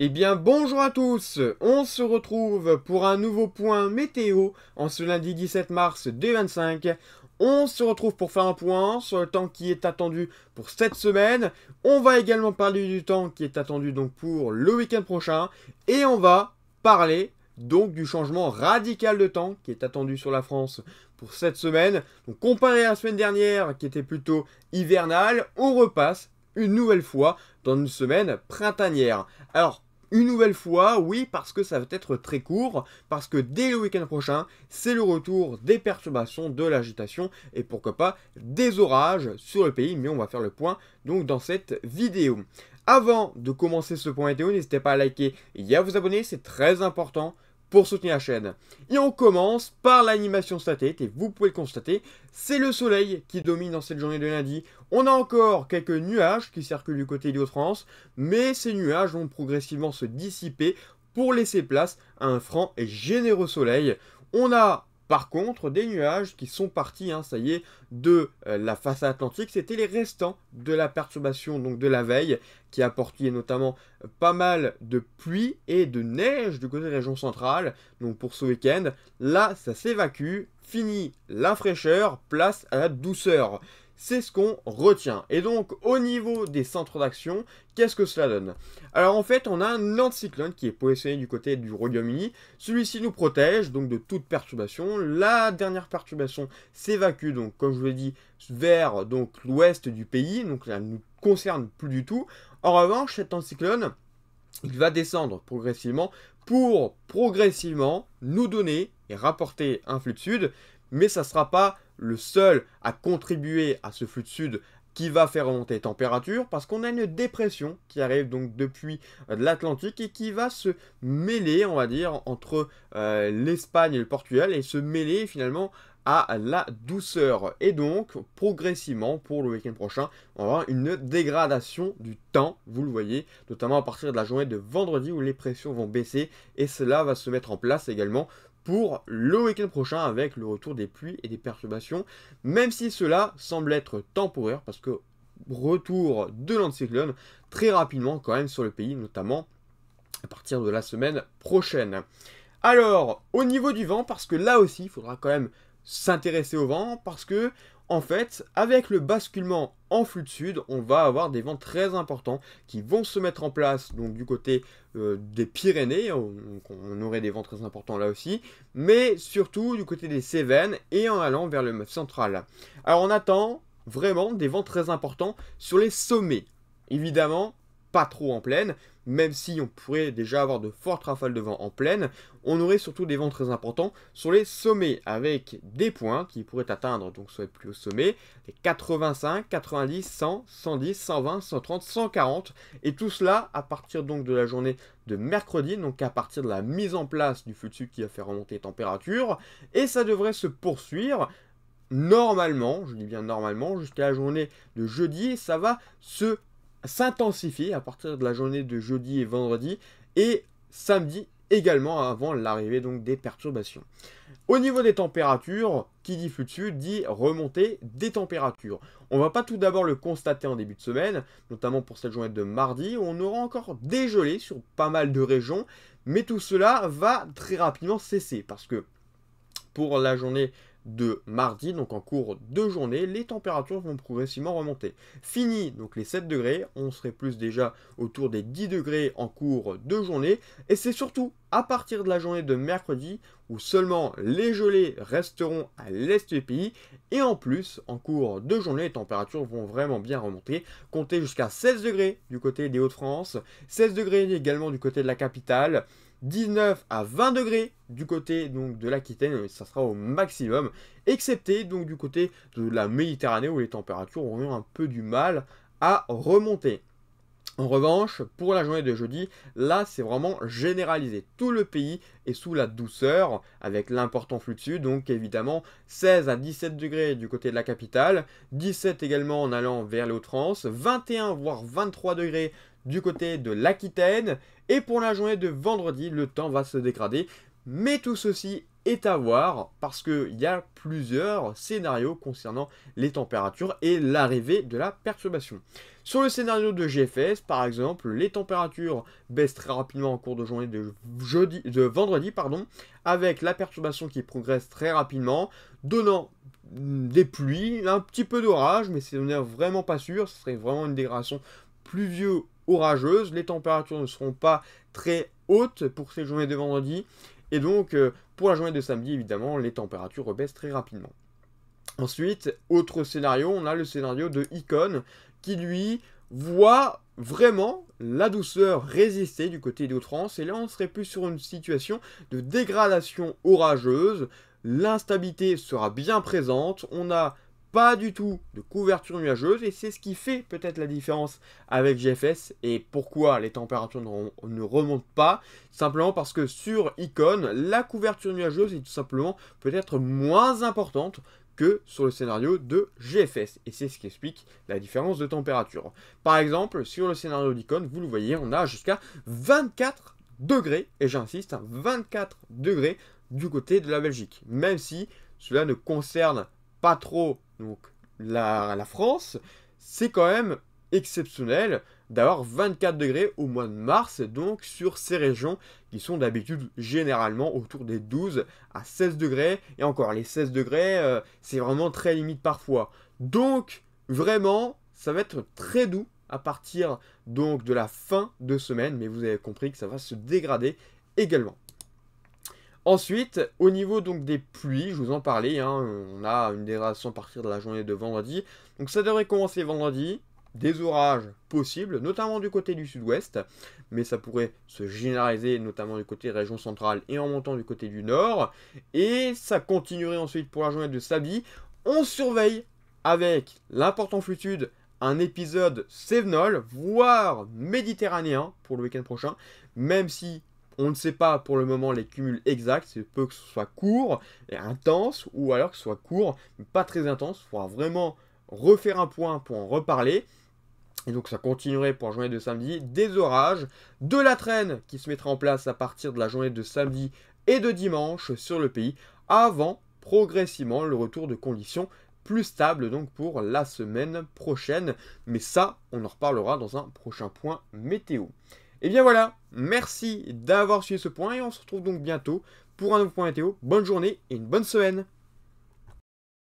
Eh bien bonjour à tous, on se retrouve pour un nouveau point météo en ce lundi 17 mars 2025. On se retrouve pour faire un point sur le temps qui est attendu pour cette semaine. On va également parler du temps qui est attendu donc pour le week-end prochain. Et on va parler donc du changement radical de temps qui est attendu sur la France pour cette semaine. Donc comparé à la semaine dernière qui était plutôt hivernale, on repasse une nouvelle fois dans une semaine printanière. Alors, une nouvelle fois, oui, parce que ça va être très court, parce que dès le week-end prochain, c'est le retour des perturbations, de l'agitation et pourquoi pas des orages sur le pays, mais on va faire le point donc dans cette vidéo. Avant de commencer ce point météo, n'hésitez pas à liker et à vous abonner, c'est très important pour soutenir la chaîne. Et on commence par l'animation satellite, et vous pouvez le constater, c'est le soleil qui domine dans cette journée de lundi. On a encore quelques nuages qui circulent du côté de France, mais ces nuages vont progressivement se dissiper pour laisser place à un franc et généreux soleil. On a par contre des nuages qui sont partis, ça y est, de la façade atlantique. C'était les restants de la perturbation donc de la veille qui a apporté notamment pas mal de pluie et de neige du côté de la région centrale. Donc pour ce week-end, là ça s'évacue, fini la fraîcheur, place à la douceur. C'est ce qu'on retient. Et donc, au niveau des centres d'action, qu'est-ce que cela donne? Alors en fait, on a un anticyclone qui est positionné du côté du Royaume-Uni. Celui-ci nous protège donc de toute perturbation. La dernière perturbation s'évacue donc, comme je vous l'ai dit, vers donc l'ouest du pays. Donc là, ne nous concerne plus du tout. En revanche, cet anticyclone, il va descendre progressivement pour progressivement nous donner et rapporter un flux de sud. Mais ça ne sera pas le seul à contribuer à ce flux de sud qui va faire remonter les températures parce qu'on a une dépression qui arrive donc depuis l'Atlantique et qui va se mêler, on va dire, entre l'Espagne et le Portugal et se mêler finalement à la douceur. Et donc, progressivement, pour le week-end prochain, on va avoir une dégradation du temps, vous le voyez, notamment à partir de la journée de vendredi où les pressions vont baisser et cela va se mettre en place également pour le week-end prochain avec le retour des pluies et des perturbations, même si cela semble être temporaire parce que retour de l'anticyclone très rapidement quand même sur le pays, notamment à partir de la semaine prochaine. Alors, au niveau du vent, parce que là aussi, il faudra quand même s'intéresser au vent, parce que, en fait, avec le basculement en flux de sud, on va avoir des vents très importants qui vont se mettre en place, donc du côté des Pyrénées, on aurait des vents très importants là aussi, mais surtout du côté des Cévennes et en allant vers le Massif central. Alors on attend vraiment des vents très importants sur les sommets. Évidemment, pas trop en plaine, même si on pourrait déjà avoir de fortes rafales de vent en plaine, on aurait surtout des vents très importants sur les sommets, avec des points qui pourraient atteindre, donc sur les plus hauts sommets, les 85, 90, 100, 110, 120, 130, 140, et tout cela à partir donc de la journée de mercredi, donc à partir de la mise en place du flux de sud qui va faire remonter les températures, et ça devrait se poursuivre normalement, je dis bien normalement, jusqu'à la journée de jeudi, et ça va s'intensifier à partir de la journée de jeudi et vendredi et samedi également avant l'arrivée donc des perturbations. Au niveau des températures, qui dit flux de sud dit remontée des températures. On va pas tout d'abord le constater en début de semaine, notamment pour cette journée de mardi où on aura encore des gelées sur pas mal de régions, mais tout cela va très rapidement cesser parce que pour la journée de mardi, donc en cours de journée, les températures vont progressivement remonter. Fini donc les 7 degrés, on serait plus déjà autour des 10 degrés en cours de journée, et c'est surtout à partir de la journée de mercredi où seulement les gelées resteront à l'est du pays, et en plus, en cours de journée, les températures vont vraiment bien remonter, compter jusqu'à 16 degrés du côté des Hauts-de-France, 16 degrés également du côté de la capitale, 19 à 20 degrés du côté donc de l'Aquitaine, ça sera au maximum, excepté donc du côté de la Méditerranée où les températures auront un peu du mal à remonter. En revanche, pour la journée de jeudi, là c'est vraiment généralisé. Tout le pays est sous la douceur avec l'important flux de sud, donc évidemment 16 à 17 degrés du côté de la capitale, 17 également en allant vers les Hauts-de-France, 21 voire 23 degrés du côté de l'Aquitaine, et pour la journée de vendredi, le temps va se dégrader, mais tout ceci est à voir parce qu'il y a plusieurs scénarios concernant les températures et l'arrivée de la perturbation. Sur le scénario de GFS, par exemple, les températures baissent très rapidement en cours de journée de vendredi, avec la perturbation qui progresse très rapidement, donnant des pluies, un petit peu d'orage, mais c'est vraiment pas sûr, ce serait vraiment une dégradation pluvio-orageuse. Les températures ne seront pas très hautes pour ces journées de vendredi, et donc pour la journée de samedi, évidemment, les températures rebaissent très rapidement. Ensuite, autre scénario, on a le scénario de Icon, qui lui voit vraiment la douceur résister du côté d'Hauts-de-France, et là on serait plus sur une situation de dégradation orageuse, l'instabilité sera bien présente, on n'a pas du tout de couverture nuageuse, et c'est ce qui fait peut-être la différence avec GFS, et pourquoi les températures ne remontent pas, simplement parce que sur Icon, la couverture nuageuse est tout simplement peut-être moins importante que sur le scénario de GFS. Et c'est ce qui explique la différence de température. Par exemple, sur le scénario d'Icon, vous le voyez, on a jusqu'à 24 degrés, et j'insiste, 24 degrés du côté de la Belgique. Même si cela ne concerne pas trop donc, la France, c'est quand même exceptionnel d'avoir 24 degrés au mois de mars, donc sur ces régions qui sont d'habitude généralement autour des 12 à 16 degrés, et encore les 16 degrés, c'est vraiment très limite parfois. Donc vraiment, ça va être très doux à partir donc de la fin de semaine, mais vous avez compris que ça va se dégrader également. Ensuite, au niveau donc des pluies, je vous en parlais, on a une dégradation à partir de la journée de vendredi, donc ça devrait commencer vendredi. Des orages possibles, notamment du côté du sud-ouest, mais ça pourrait se généraliser notamment du côté région centrale et en montant du côté du nord, et ça continuerait ensuite pour la journée de samedi. On surveille avec l'important flux sud un épisode cévenol, voire méditerranéen pour le week-end prochain, même si on ne sait pas pour le moment les cumuls exacts, c'est peu que ce soit court et intense, ou alors que ce soit court, mais pas très intense. Il faudra vraiment refaire un point pour en reparler. Et donc ça continuerait pour la journée de samedi, des orages, de la traîne qui se mettra en place à partir de la journée de samedi et de dimanche sur le pays, avant progressivement le retour de conditions plus stables donc pour la semaine prochaine. Mais ça, on en reparlera dans un prochain point météo. Et bien voilà, merci d'avoir suivi ce point et on se retrouve donc bientôt pour un nouveau point météo. Bonne journée et une bonne semaine.